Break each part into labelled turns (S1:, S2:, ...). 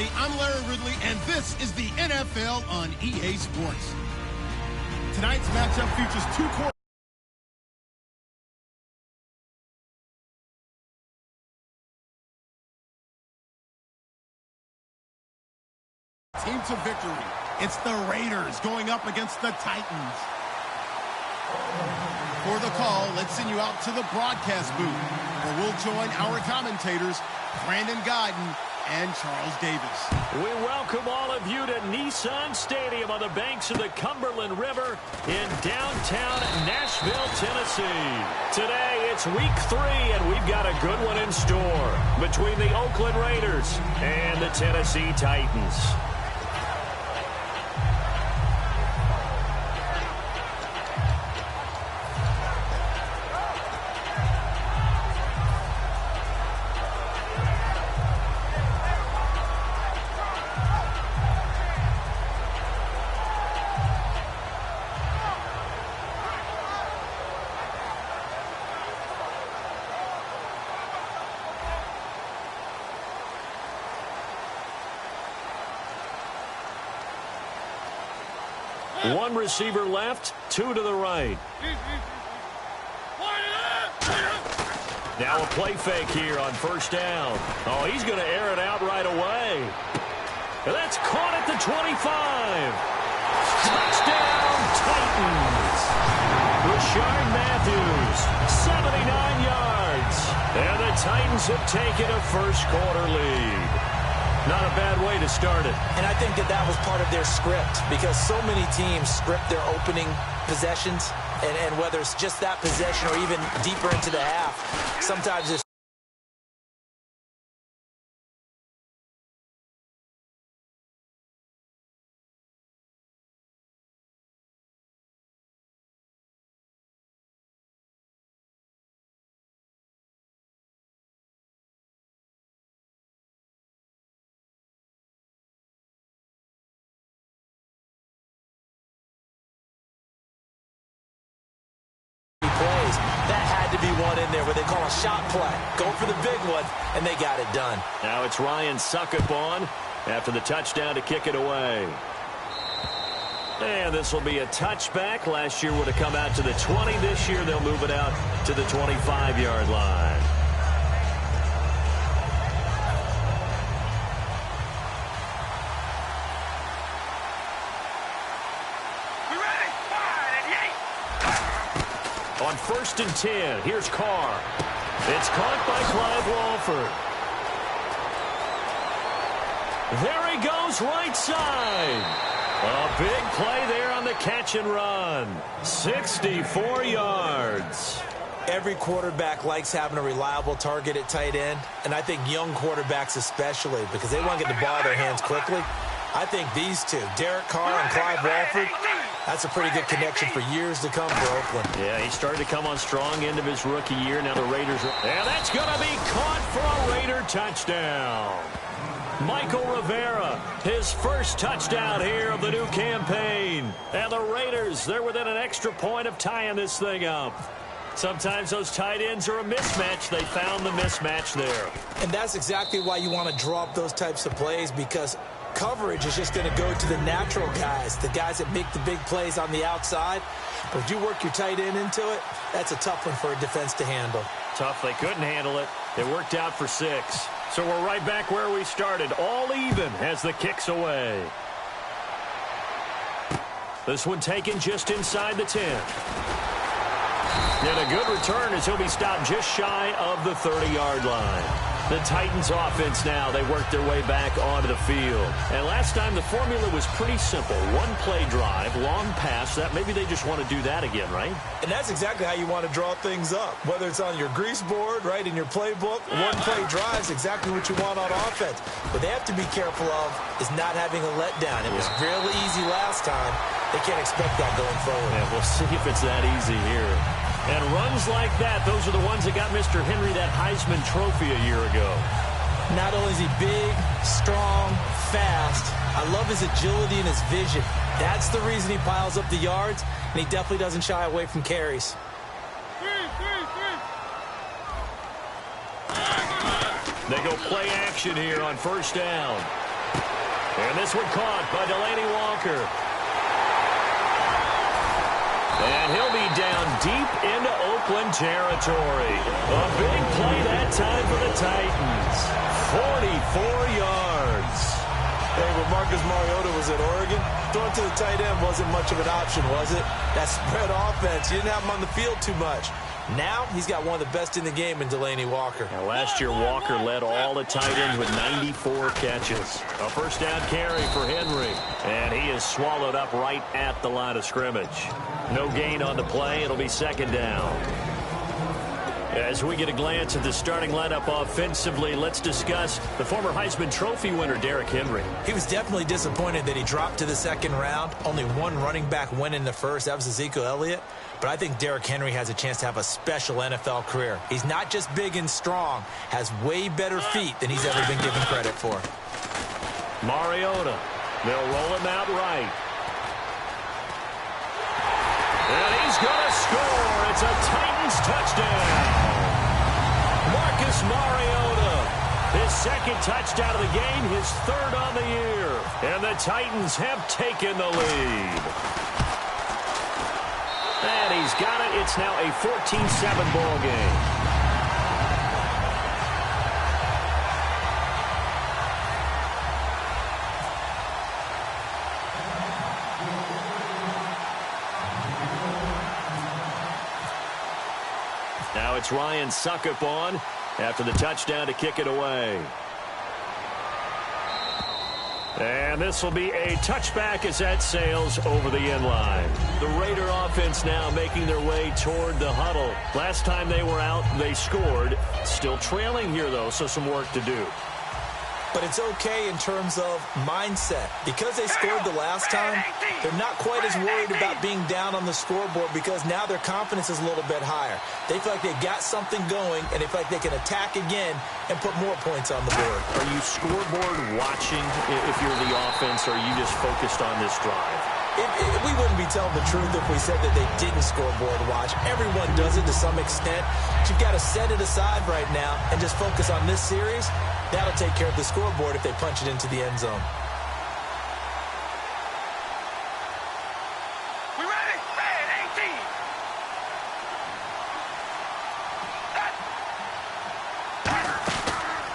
S1: everybody. I'm Larry Ridley, and this is the NFL on EA Sports. Tonight's matchup features two team to victory. It's the Raiders going up against the Titans. For the call, let's send you out to the broadcast booth, where we'll join our commentators, Brandon Guyton and Charles Davis.
S2: We welcome all of you to Nissan Stadium on the banks of the Cumberland River in downtown Nashville, Tennessee. Today, it's week 3, and we've got a good one in store between the Oakland Raiders and the Tennessee Titans. One receiver left, 2 to the right. Now a play fake here on first down. Oh, he's going to air it out right away. That's caught at the 25. Touchdown, Titans. Rashard Matthews, 79 yards. And the Titans have taken a first-quarter lead. Not a bad way to start it.
S3: And I think that was part of their script, because so many teams script their opening possessions, and whether it's just that possession or even deeper into the half, sometimes it's plays. That had to be one in there where they call a shot play. Go for the big one, and they got it done.
S2: Now it's Ryan Succop on after the touchdown to kick it away. And this will be a touchback. Last year would have come out to the 20. This year they'll move it out to the 25-yard line. On 1st and 10, here's Carr. It's caught by Clive Walford. There he goes, right side. A big play there on the catch and run. 64 yards.
S3: Every quarterback likes having a reliable target at tight end, and I think young quarterbacks especially, because they want to get the ball in their hands quickly. I think these two, Derek Carr and Clive Walford, that's a pretty good connection for years to come for Oakland.
S2: Yeah, he started to come on strong end of his rookie year. Now the Raiders are... And that's going to be caught for a Raider touchdown. Michael Rivera, his first touchdown here of the new campaign. And the Raiders, they're within an extra point of tying this thing up. Sometimes those tight ends are a mismatch. They found the mismatch there.
S3: And that's exactly why you want to draw up those types of plays, because coverage is just going to go to the natural guys, the guys that make the big plays on the outside. But if you work your tight end into it, that's a tough one for a defense to handle.
S2: Tough. They couldn't handle it. It worked out for 6. So we're right back where we started, all even as the kick's away. This one taken just inside the 10. And a good return as he'll be stopped just shy of the 30-yard line. The Titans offense now, they work their way back onto the field. And last time the formula was pretty simple. One play drive, long pass. That maybe they just want to do that again, right?
S3: And that's exactly how you want to draw things up. Whether it's on your grease board, right, in your playbook, one play drive is exactly what you want on offense. What they have to be careful of is not having a letdown. It was really easy last time. They can't expect that going forward.
S2: Yeah, we'll see if it's that easy here. And runs like that, those are the ones that got Mr. Henry that Heisman Trophy a year ago.
S3: Not only is he big, strong, fast, I love his agility and his vision. That's the reason he piles up the yards, and he definitely doesn't shy away from carries.
S2: They go play action here on first down. And this one caught by Delaney Walker. And he'll be down deep into Oakland territory. A big play that time for the Titans. 44 yards.
S3: Hey, when Marcus Mariota was at Oregon, throwing to the tight end wasn't much of an option, was it? That spread offense, you didn't have him on the field too much. Now he's got one of the best in the game in Delaney Walker.
S2: Now, last year, Walker led all the tight ends with 94 catches. A first down carry for Henry. And he is swallowed up right at the line of scrimmage. No gain on the play. It'll be second down. As we get a glance at the starting lineup offensively, let's discuss the former Heisman Trophy winner, Derrick Henry.
S3: He was definitely disappointed that he dropped to the second round. Only one running back went in the first. That was Ezekiel Elliott. But I think Derrick Henry has a chance to have a special NFL career. He's not just big and strong, has way better feet than he's ever been given credit for.
S2: Mariota. They'll roll him out right. And he's going to score. It's a Titans touchdown. Marcus Mariota. His second touchdown of the game, his third on the year. And the Titans have taken the lead. And he's got it. It's now a 14-7 ball game. Now it's Ryan Suckup on after the touchdown to kick it away. And this will be a touchback as that sails over the end line. The Raider offense now making their way toward the huddle. Last time they were out, they scored. Still trailing here, though, so some work to do.
S3: But it's okay in terms of mindset. Because they scored the last time, they're not quite as worried about being down on the scoreboard because now their confidence is a little bit higher. They feel like they've got something going, and they feel like they can attack again and put more points on the board.
S2: Are you scoreboard watching if you're the offense, or are you just focused on this drive?
S3: We wouldn't be telling the truth if we said that they didn't scoreboard watch. Everyone does it to some extent. But you've got to set it aside right now and just focus on this series. That'll take care of the scoreboard if they punch it into the end zone.
S4: We ready? Red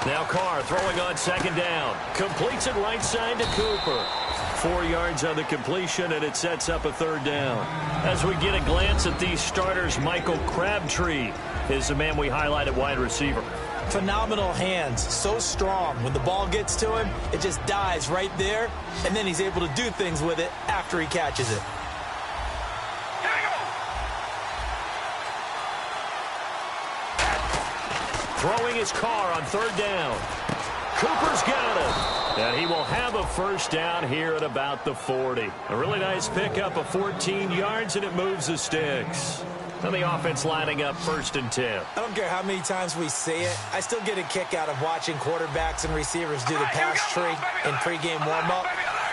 S4: 18.
S2: Now Carr throwing on second down. Completes it right side to Cooper. 4 yards on the completion, and it sets up a third down. As we get a glance at these starters, Michael Crabtree is the man we highlight at wide receiver.
S3: Phenomenal hands, so strong. When the ball gets to him, it just dies right there, and then he's able to do things with it after he catches it.
S2: Throwing his car on third down. Cooper's got it. And he will have a first down here at about the 40. A really nice pickup of 14 yards, and it moves the sticks. And the offense lining up 1st and 10.
S3: I don't care how many times we say it. I still get a kick out of watching quarterbacks and receivers do the pass tree in pregame warm-up.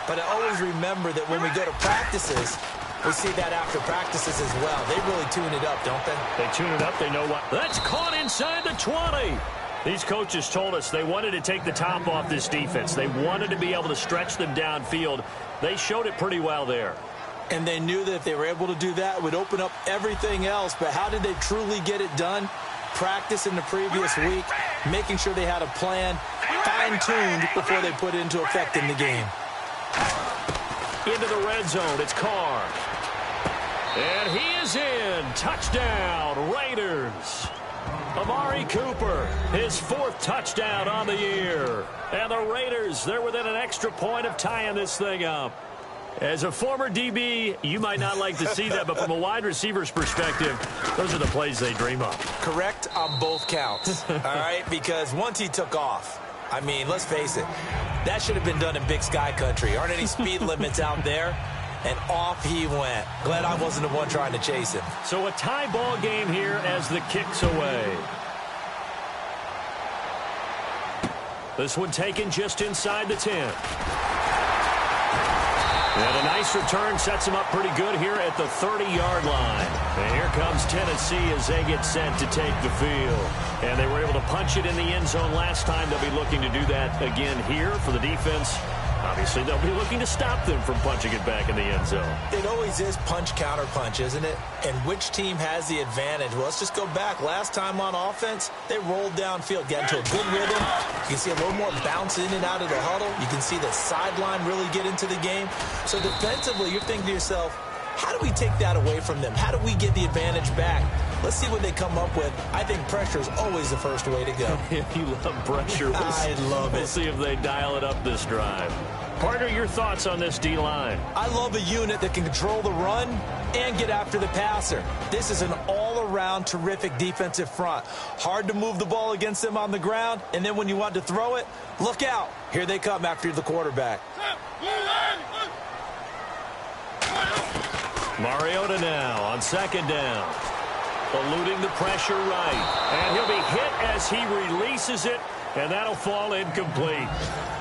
S3: But I always remember that when we go to practices, we see that after practices as well. They really tune it up, don't they?
S2: They tune it up. They know what. That's caught inside the 20. These coaches told us they wanted to take the top off this defense. They wanted to be able to stretch them downfield. They showed it pretty well there.
S3: And they knew that if they were able to do that, it would open up everything else. But how did they truly get it done? Practice in the previous week, making sure they had a plan, fine-tuned before they put it into effect in the game.
S2: Into the red zone, it's Carr. And he is in. Touchdown, Raiders. Amari Cooper, his 4th touchdown on the year. And the Raiders, they're within an extra point of tying this thing up. As a former DB, you might not like to see that, but from a wide receiver's perspective, those are the plays they dream of.
S3: Correct on both counts, all right? Because once he took off, I mean, let's face it, that should have been done in Big Sky Country. Aren't any speed limits out there? And off he went. Glad I wasn't the one trying to chase him.
S2: So a tie ball game here as the kick's away. This one taken just inside the 10. And a nice return sets them up pretty good here at the 30-yard line. And here comes Tennessee as they get set to take the field. And they were able to punch it in the end zone last time. They'll be looking to do that again here for the defense. Obviously, they'll be looking to stop them from punching it back in the end zone.
S3: It always is punch-counter-punch, isn't it? And which team has the advantage? Well, let's just go back. Last time on offense, they rolled downfield, got into a good rhythm. You can see a little more bounce in and out of the huddle. You can see the sideline really get into the game. So defensively, you're thinking to yourself, how do we take that away from them? How do we get the advantage back? Let's see what they come up with. I think pressure is always the first way to go.
S2: If you love pressure,
S3: I love it.
S2: We'll see if they dial it up this drive. Partner, your thoughts on this D-line?
S3: I love a unit that can control the run and get after the passer. This is an all-around terrific defensive front. Hard to move the ball against them on the ground, and then when you want to throw it, look out. Here they come after the quarterback.
S2: Mariota now on second down. Eluding the pressure right. And he'll be hit as he releases it, and that'll fall incomplete.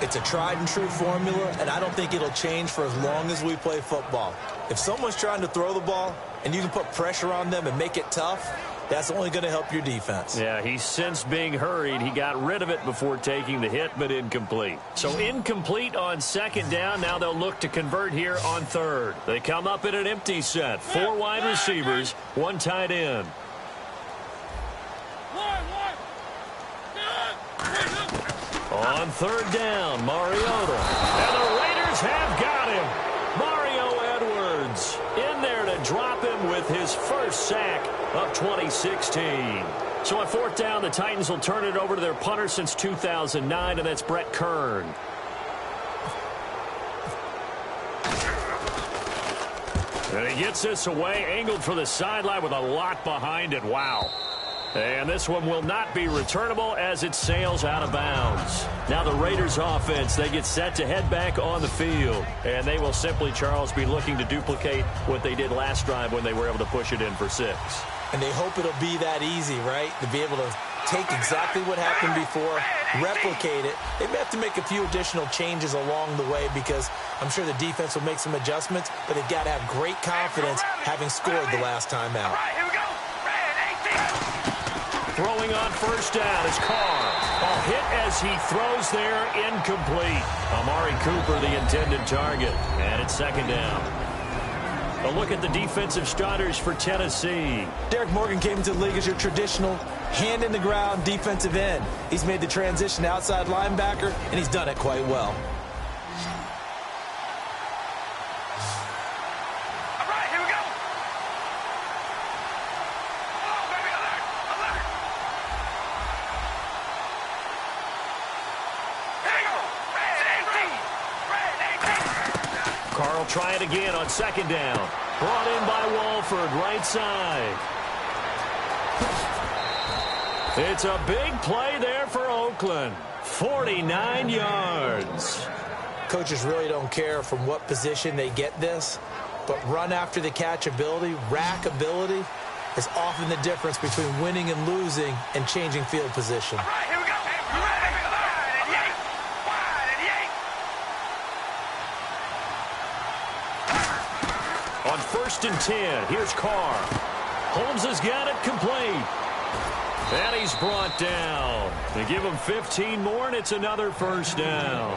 S3: It's a tried-and-true formula, and I don't think it'll change for as long as we play football. If someone's trying to throw the ball and you can put pressure on them and make it tough, that's only going to help your defense.
S2: Yeah, he's since being hurried. He got rid of it before taking the hit, but incomplete. So incomplete on second down. Now they'll look to convert here on third. They come up in an empty set. 4 wide receivers, 1 tight end. On third down, Mariota. And the Raiders have got him. Mario Edwards in there to drop him with his first sack of 2016. So on fourth down, the Titans will turn it over to their punter since 2009, and that's Brett Kern. And he gets this away, angled for the sideline with a lot behind it. Wow. And this one will not be returnable as it sails out of bounds. Now the Raiders offense, they get set to head back on the field. And they will simply, Charles, be looking to duplicate what they did last drive when they were able to push it in for 6.
S3: And they hope it'll be that easy, right? To be able to take exactly what happened before, replicate it. They may have to make a few additional changes along the way because I'm sure the defense will make some adjustments, but they've got to have great confidence having scored the last time out.
S2: Throwing on first down is Carr. A hit as he throws there, incomplete. Amari Cooper, the intended target. And it's second down. A look at the defensive starters for Tennessee.
S3: Derek Morgan came into the league as your traditional hand-in-the-ground defensive end. He's made the transition to outside linebacker, and he's done it quite well.
S2: Try it again on second down. Brought in by Walford, right side. It's a big play there for Oakland. 49 yards.
S3: Coaches really don't care from what position they get this, but run after the catch ability, rack ability, is often the difference between winning and losing and changing field position.
S2: On 1st and 10, here's Carr. Holmes has got it complete. And he's brought down. They give him 15 more, and it's another first down.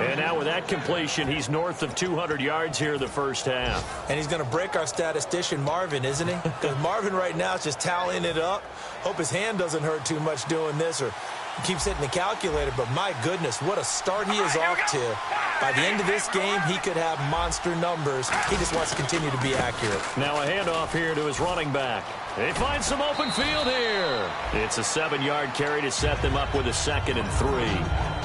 S2: And now with that completion, he's north of 200 yards here in the first half.
S3: And he's going to break our statistician, Marvin, isn't he? Because Marvin right now is just tallying it up. Hope his hand doesn't hurt too much doing this, or he keeps hitting the calculator. But my goodness, what a start he is off to. By the end of this game, he could have monster numbers. He just wants to continue to be accurate.
S2: Now a handoff here to his running back. They find some open field here. It's a 7-yard carry to set them up with a 2nd and 3.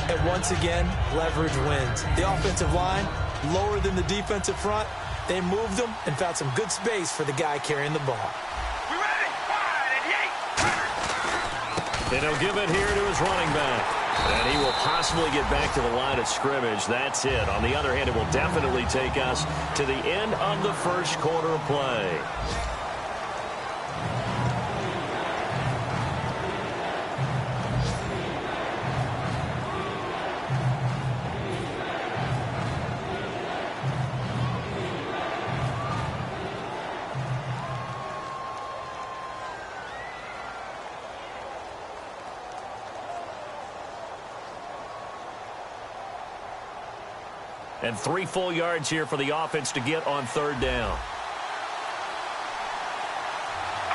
S3: And once again, leverage wins. The offensive line, lower than the defensive front. They moved them and found some good space for the guy carrying the ball.
S2: And he'll give it here to his running back. And he will possibly get back to the line of scrimmage. That's it. On the other hand, it will definitely take us to the end of the first quarter of play. And 3 full yards here for the offense to get on 3rd down.
S4: All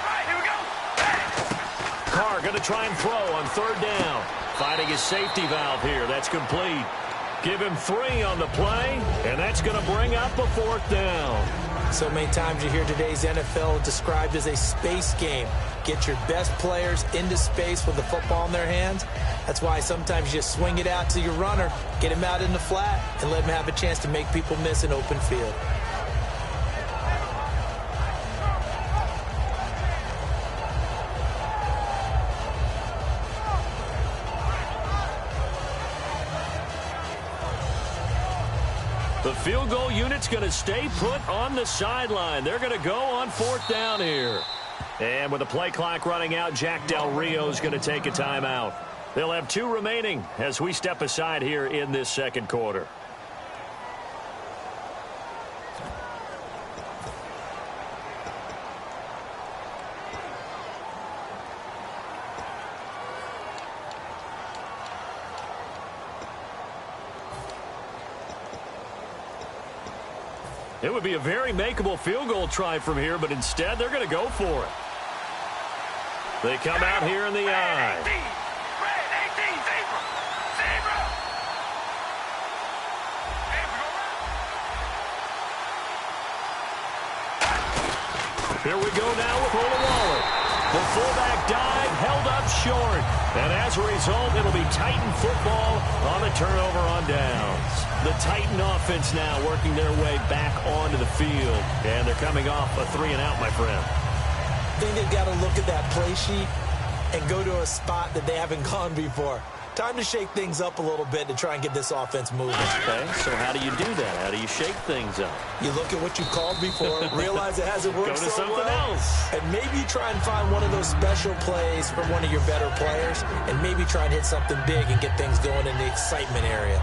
S4: right, here we go.
S2: Carr going to try and throw on 3rd down. Finding his safety valve here. That's complete. Give him 3 on the play, and that's going to bring up a 4th down.
S3: So many times you hear today's NFL described as a space game. Get your best players into space with the football in their hands. That's why sometimes you just swing it out to your runner, get him out in the flat, and let him have a chance to make people miss an open field.
S2: The field goal unit's going to stay put on the sideline. They're going to go on 4th down here. And with the play clock running out, Jack Del Rio's going to take a timeout. They'll have 2 remaining as we step aside here in this 2nd quarter. It would be a very makeable field goal try from here, but instead they're going to go for it. They come out here in the eye.
S4: Red 18, zebra. Zebra.
S2: Here we go now with Waller. The fullback dive, held up short. And as a result, it'll be Titan football on the turnover on downs. The Titan offense now working their way back onto the field. And they're coming off a 3-and-out, my friend.
S3: I think they've got to look at that play sheet and go to a spot that they haven't gone before. Time to shake things up a little bit to try and get this offense moving.
S2: Okay, so how do you do that? How do you shake things up?
S3: You look at what you called before, realize it hasn't worked
S2: Go to
S3: so
S2: something
S3: well,
S2: else.
S3: and maybe try and find one of those special plays from one of your better players, and maybe try and hit something big and get things going in the excitement area.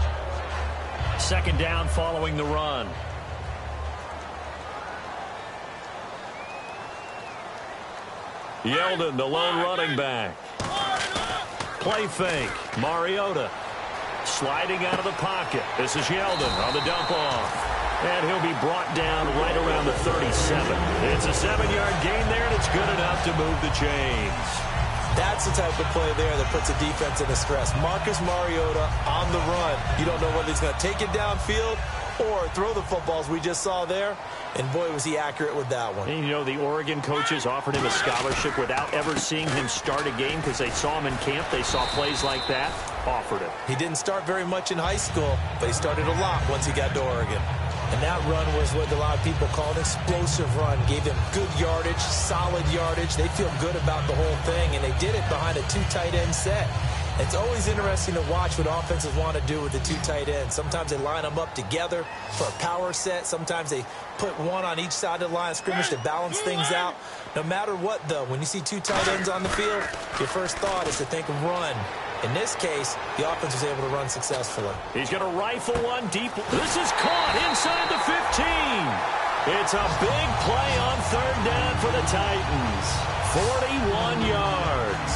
S2: 2nd down following the run. Yeldon, the lone running back. Play fake. Mariota sliding out of the pocket. This is Yeldon on the dump off. And he'll be brought down right around the 37. It's a 7-yard gain there, and it's good enough to move the chains.
S3: That's the type of play there that puts a defense in a stress. Marcus Mariota on the run. You don't know whether he's going to take it downfield or throw the footballs we just saw there. And boy, was he accurate with that one.
S2: And you know, the Oregon coaches offered him a scholarship without ever seeing him start a game because they saw him in camp. They saw plays like that, offered him.
S3: He didn't start very much in high school, but he started a lot once he got to Oregon. And that run was what a lot of people call an explosive run. Gave them good yardage, solid yardage. They feel good about the whole thing, and they did it behind a 2 tight end set. It's always interesting to watch what offenses want to do with the 2 tight ends. Sometimes they line them up together for a power set. Sometimes they put one on each side of the line of scrimmage to balance things out. No matter what, though, when you see 2 tight ends on the field, your first thought is to think of run. In this case, the offense was able to run successfully.
S2: He's going to rifle one deep. This is caught inside the 15. It's a big play on 3rd down for the Titans. 41 yards.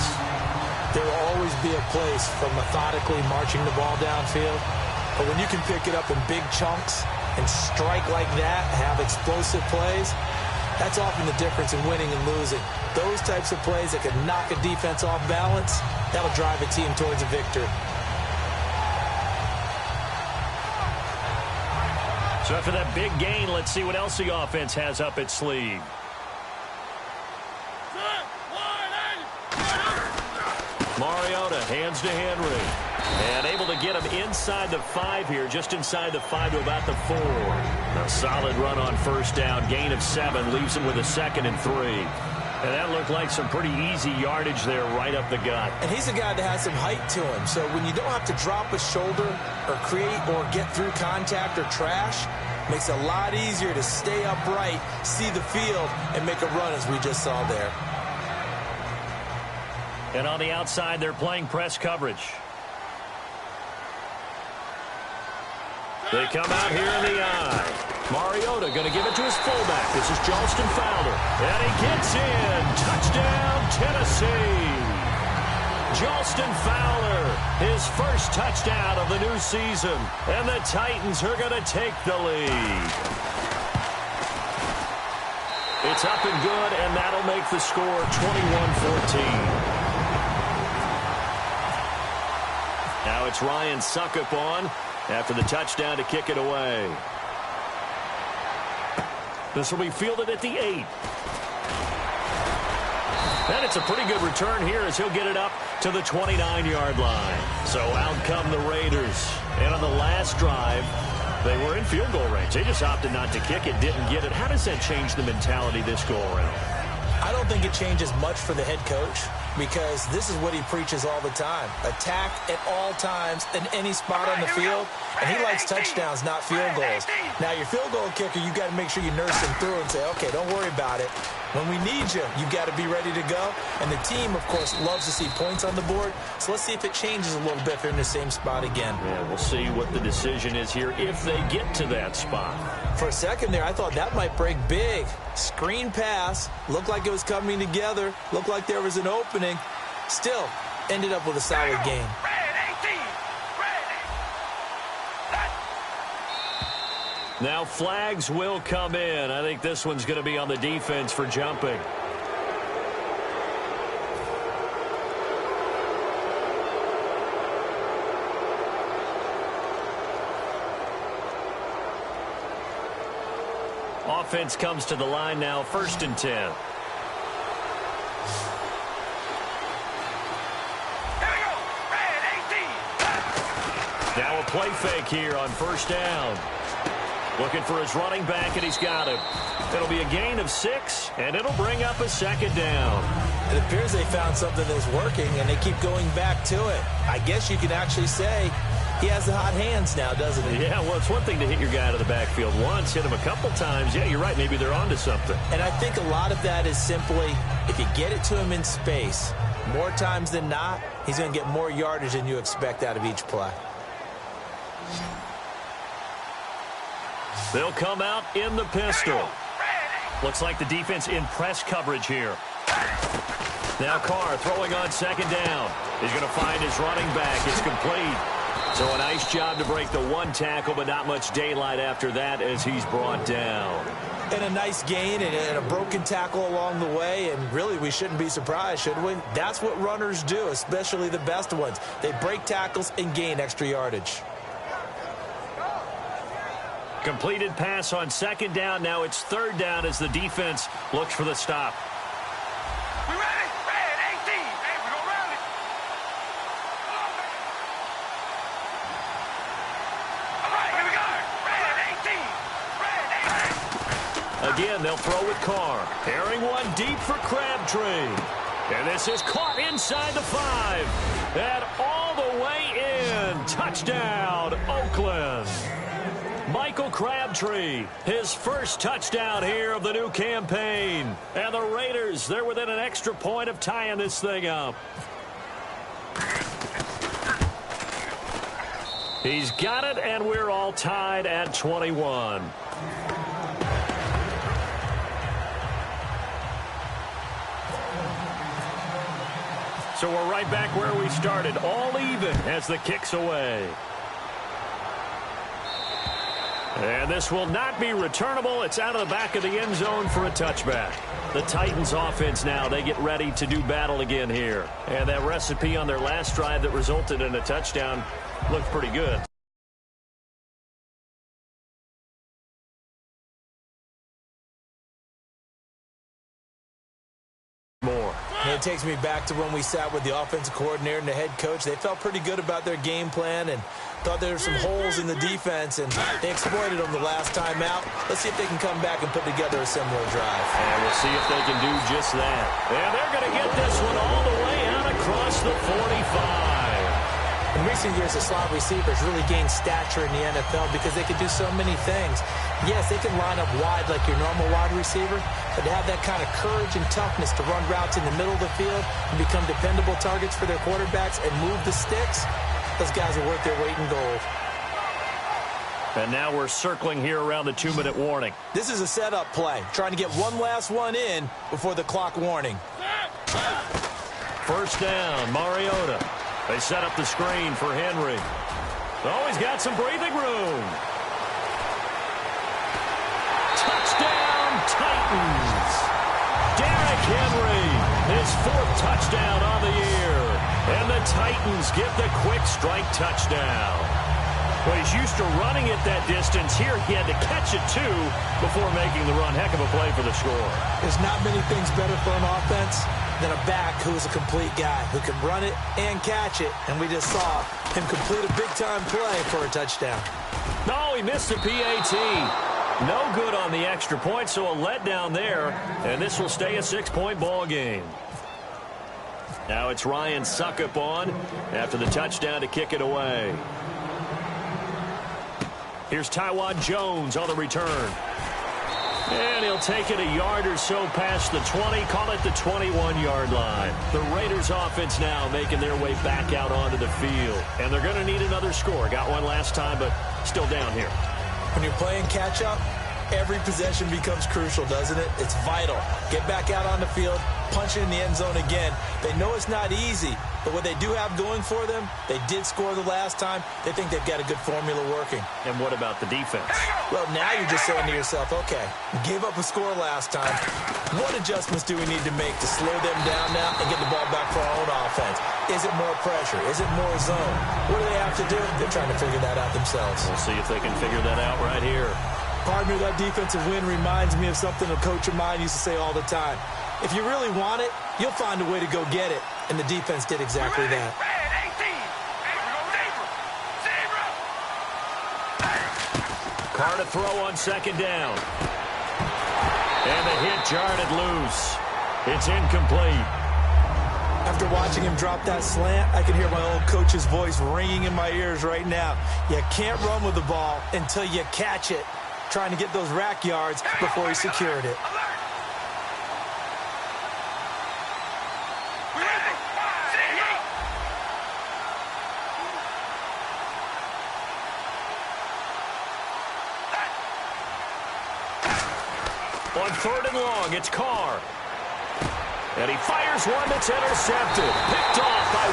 S3: There will always be a place for methodically marching the ball downfield. But when you can pick it up in big chunks and strike like that, have explosive plays, that's often the difference in winning and losing. Those types of plays that can knock a defense off balance, that'll drive a team towards a victory.
S2: So after that big gain, let's see what else the offense has up its sleeve. Mariota hands to Henry. And able to get him inside the 5 here, just inside the 5 to about the 4. A solid run on 1st down. Gain of 7 leaves him with a 2nd and 3. And that looked like some pretty easy yardage there right up the gut.
S3: And he's a guy that has some height to him. So when you don't have to drop a shoulder or create or get through contact or trash, makes it a lot easier to stay upright, see the field, and make a run as we just saw there.
S2: And on the outside, they're playing press coverage. They come out here in the eye. Mariota going to give it to his fullback. This is Johnston Fowler. And he gets in. Touchdown, Tennessee. Jalston Fowler, his first touchdown of the new season. And the Titans are going to take the lead. It's up and good, and that'll make the score 21-14. Now it's Ryan Suckup on after the touchdown to kick it away. This will be fielded at the 8. And it's a pretty good return here as he'll get it up to the 29-yard line. So out come the Raiders. And on the last drive, they were in field goal range. They just opted not to kick it, didn't get it. How does that change the mentality this go-around?
S3: I don't think it changes much for the head coach because this is what he preaches all the time. Attack at all times in any spot on the field, and he likes touchdowns, not field goals. Now, your field goal kicker, you've got to make sure you nurse him through and say, okay, don't worry about it. When we need you, you've got to be ready to go. And the team, of course, loves to see points on the board. So let's see if it changes a little bit if they're in the same spot again.
S2: Yeah, we'll see what the decision is here if they get to that spot.
S3: For a second there, I thought that might break big. Screen pass. Looked like it was coming together. Looked like there was an opening. Still, ended up with a solid game.
S2: Now flags will come in. I think this one's going to be on the defense for jumping. Offense comes to the line now, 1st and 10. Now a play fake here on 1st down. Looking for his running back, and he's got him. It'll be a gain of 6, and it'll bring up a 2nd down.
S3: It appears they found something that's working, and they keep going back to it. I guess you can actually say he has the hot hands now, doesn't he?
S2: Yeah, well, it's one thing to hit your guy out of the backfield once, hit him a couple times. Yeah, you're right. Maybe they're onto something.
S3: And I think a lot of that is simply if you get it to him in space, more times than not, he's going to get more yardage than you expect out of each play.
S2: They'll come out in the pistol. Looks like the defense in press coverage here. Now Carr throwing on 2nd down. He's going to find his running back. It's complete. So a nice job to break the 1 tackle, but not much daylight after that as he's brought down.
S3: And a nice gain and a broken tackle along the way, and really we shouldn't be surprised, should we? That's what runners do, especially the best ones. They break tackles and gain extra yardage.
S2: Completed pass on 2nd down. Now it's 3rd down as the defense looks for the stop.
S4: We ready? Red 18. Hey, we're going to run it. All right, here we go. Red 18. Red 18.
S2: Again, they'll throw with Carr. Airing one deep for Crabtree. And this is caught inside the 5. And all the way in. Touchdown, Oakland. Michael Crabtree, his first touchdown here of the new campaign. And the Raiders, they're within an extra point of tying this thing up. He's got it, and we're all tied at 21. So we're right back where we started, all even as the kick's away. And this will not be returnable. It's out of the back of the end zone for a touchback. The Titans offense now, they get ready to do battle again here. And that recipe on their last drive that resulted in a touchdown looked pretty good. More.
S3: And it takes me back to when we sat with the offensive coordinator and the head coach. They felt pretty good about their game plan and thought there were some holes in the defense, and they exploited them the last time out. Let's see if they can come back and put together a similar drive.
S2: And we'll see if they can do just that. And they're going to get this one all the way out across the 45.
S3: In recent years, the slot receivers really gained stature in the NFL because they could do so many things. Yes, they can line up wide like your normal wide receiver, but to have that kind of courage and toughness to run routes in the middle of the field and become dependable targets for their quarterbacks and move the sticks, those guys are worth their weight in gold.
S2: And now we're circling here around the 2-minute warning.
S3: This is a setup play, trying to get one last one in before the clock warning.
S2: First down, Mariota. They set up the screen for Henry. Oh, he's got some breathing room. Touchdown, Titans. Derrick Henry, his 4th touchdown on the year. And the Titans get the quick strike touchdown. Well, he's used to running it that distance. Here he had to catch it, too, before making the run. Heck of a play for the score.
S3: There's not many things better for an offense than a back who is a complete guy, who can run it and catch it. And we just saw him complete a big-time play for a touchdown.
S2: No, he missed the PAT. No good on the extra point, so a letdown there. And this will stay a 6-point ball game. Now it's Ryan Suckup on after the touchdown to kick it away. Here's Taiwan Jones on the return. And he'll take it a yard or so past the 20, call it the 21-yard line. The Raiders offense now making their way back out onto the field. And they're going to need another score. Got one last time, but still down here.
S3: When you're playing catch-up, every possession becomes crucial, doesn't it? It's vital. Get back out on the field, punch it in the end zone again. They know it's not easy, but what they do have going for them, they did score the last time. They think they've got a good formula working.
S2: And what about the defense?
S3: Well, now you're just saying to yourself, okay, we gave up a score last time. What adjustments do we need to make to slow them down now and get the ball back for our own offense? Is it more pressure? Is it more zone? What do they have to do? They're trying to figure that out themselves.
S2: We'll see if they can figure that out right here.
S3: Partner, that defensive win reminds me of something a coach of mine used to say all the time. If you really want it, you'll find a way to go get it. And the defense did exactly that.
S2: Carr to throw on 2nd down. And the hit jarred it loose. It's incomplete.
S3: After watching him drop that slant, I can hear my old coach's voice ringing in my ears right now. You can't run with the ball until you catch it. Trying to get those rack yards before he secured it.
S2: On 3rd and long, it's Carr. And he fires one that's intercepted. Picked off by